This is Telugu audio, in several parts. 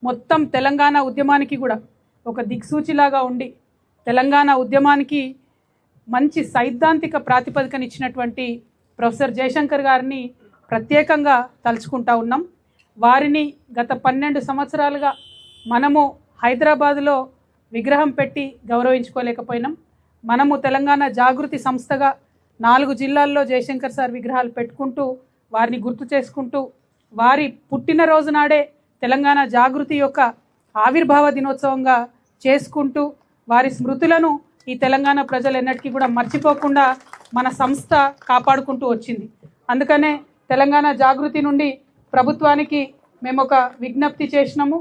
మొత్తం తెలంగాణ ఉద్యమానికి కూడా ఒక దిక్సూచిలాగా ఉండి తెలంగాణ ఉద్యమానికి మంచి సైద్ధాంతిక ప్రాతిపదికనిచ్చినటువంటి ప్రొఫెసర్ జయశంకర్ గారిని ప్రత్యేకంగా తలుచుకుంటా ఉన్నాం. వారిని గత 12 సంవత్సరాలుగా మనము హైదరాబాదులో విగ్రహం పెట్టి గౌరవించుకోలేకపోయినాం. మనము తెలంగాణ జాగృతి సంస్థగా 4 జిల్లాల్లో జయశంకర్ సార్ విగ్రహాలు పెట్టుకుంటూ వారిని గుర్తు చేసుకుంటూ వారి పుట్టినరోజు నాడే తెలంగాణ జాగృతి యొక్క ఆవిర్భావ దినోత్సవంగా చేసుకుంటూ వారి స్మృతులను ఈ తెలంగాణ ప్రజలు ఎన్నటికీ కూడా మర్చిపోకుండా మన సంస్థ కాపాడుకుంటూ వచ్చింది. అందుకనే తెలంగాణ జాగృతి నుండి ప్రభుత్వానికి మేము ఒక విజ్ఞప్తి చేసినాము.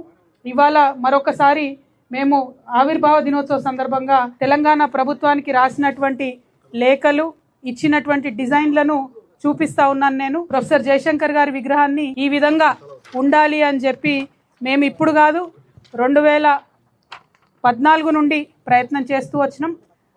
ఇవాళ మరొకసారి మేము ఆవిర్భావ దినోత్సవ సందర్భంగా తెలంగాణ ప్రభుత్వానికి రాసినటువంటి లేఖలు ఇచ్చినటువంటి డిజైన్లను చూపిస్తా ఉన్నాను. నేను ప్రొఫెసర్ జయశంకర్ గారి విగ్రహాన్ని ఈ విధంగా ఉండాలి అని చెప్పి మేము ఇప్పుడు కాదు 2014 నుండి ప్రయత్నం చేస్తూ వచ్చినాం.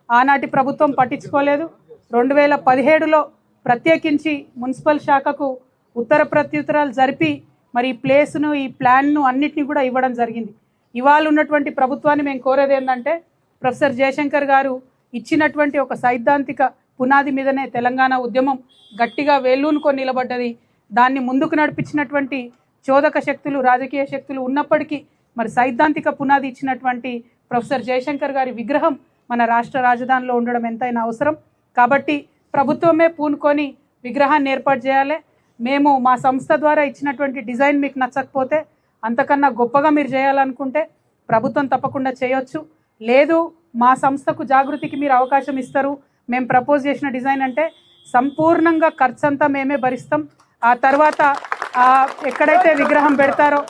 ఆనాటి ప్రభుత్వం పట్టించుకోలేదు. 2017లో ప్రత్యేకించి మున్సిపల్ శాఖకు ఉత్తర ప్రత్యుత్తరాలు జరిపి మరి ఈ ప్లేస్ను ఈ ప్లాన్ను అన్నిటినీ కూడా ఇవ్వడం జరిగింది. ఇవాళ ఉన్నటువంటి ప్రభుత్వాన్ని మేము కోరేది ఏంటంటే ప్రొఫెసర్ జయశంకర్ గారు ఇచ్చినటువంటి ఒక సైద్ధాంతిక పునాది మీదనే తెలంగాణ ఉద్యమం గట్టిగా వేళ్ళూనుకొని నిలబడ్డది. దాన్ని ముందుకు నడిపించినటువంటి చోదక శక్తులు రాజకీయ శక్తులు ఉన్నప్పటికీ మరి సైద్ధాంతిక పునాది ఇచ్చినటువంటి ప్రొఫెసర్ జయశంకర్ గారి విగ్రహం మన రాష్ట్ర రాజధానిలో ఉండడం ఎంతైనా అవసరం. కాబట్టి ప్రభుత్వమే పూనుకొని విగ్రహాన్ని ఏర్పాటు చేయాలి. మేము మా సంస్థ ద్వారా ఇచ్చినటువంటి డిజైన్ మీకు నచ్చకపోతే అంతకన్నా గొప్పగా మీరు చేయాలనుకుంటే ప్రభుత్వం తప్పకుండా చేయొచ్చు. లేదు మా సంస్థకు జాగృతికి మీరు అవకాశం ఇస్తారు, మేము ప్రపోజ్ చేసిన డిజైన్ అంటే సంపూర్ణంగా ఖర్చంతా మేమే భరిస్తాం. ఆ తర్వాత ఎక్కడైతే విగ్రహం పెడతారో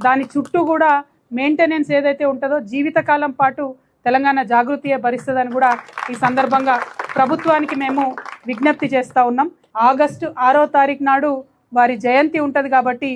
దాని చుట్టూ కూడా మెయింటెనెన్స్ ఏదైతే ఉంటుందో జీవితకాలం పాటు తెలంగాణ జాగృతియే భరిస్తుందని కూడా ఈ సందర్భంగా ప్రభుత్వానికి మేము విజ్ఞప్తి చేస్తూ ఉన్నాం. ఆగస్టు 6వ తారీఖు నాడు వారి జయంతి ఉంటుంది కాబట్టి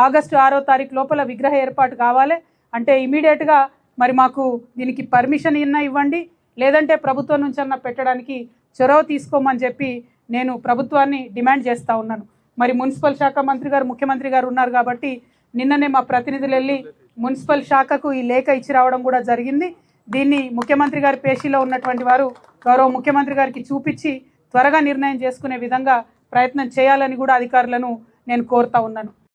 ఆగస్టు 6వ తారీఖు లోపల విగ్రహ ఏర్పాటు కావాలి. అంటే ఇమీడియట్గా మరి మాకు దీనికి పర్మిషన్ ఇవ్వండి, లేదంటే ప్రభుత్వం నుంచి అన్న పెట్టడానికి చొరవ తీసుకోమని చెప్పి నేను ప్రభుత్వాన్ని డిమాండ్ చేస్తూ ఉన్నాను. మరి మున్సిపల్ శాఖ మంత్రి గారు ముఖ్యమంత్రి గారు ఉన్నారు కాబట్టి నిన్ననే మా ప్రతినిధులు వెళ్ళి మున్సిపల్ శాఖకు ఈ లేఖ ఇచ్చి రావడం కూడా జరిగింది. దీన్ని ముఖ్యమంత్రి గారి పేషీలో ఉన్నటువంటి వారు గౌరవ ముఖ్యమంత్రి గారికి చూపించి త్వరగా నిర్ణయం చేసుకునే విధంగా ప్రయత్నం చేయాలని కూడా అధికారులను నేను కోరుతా ఉన్నాను.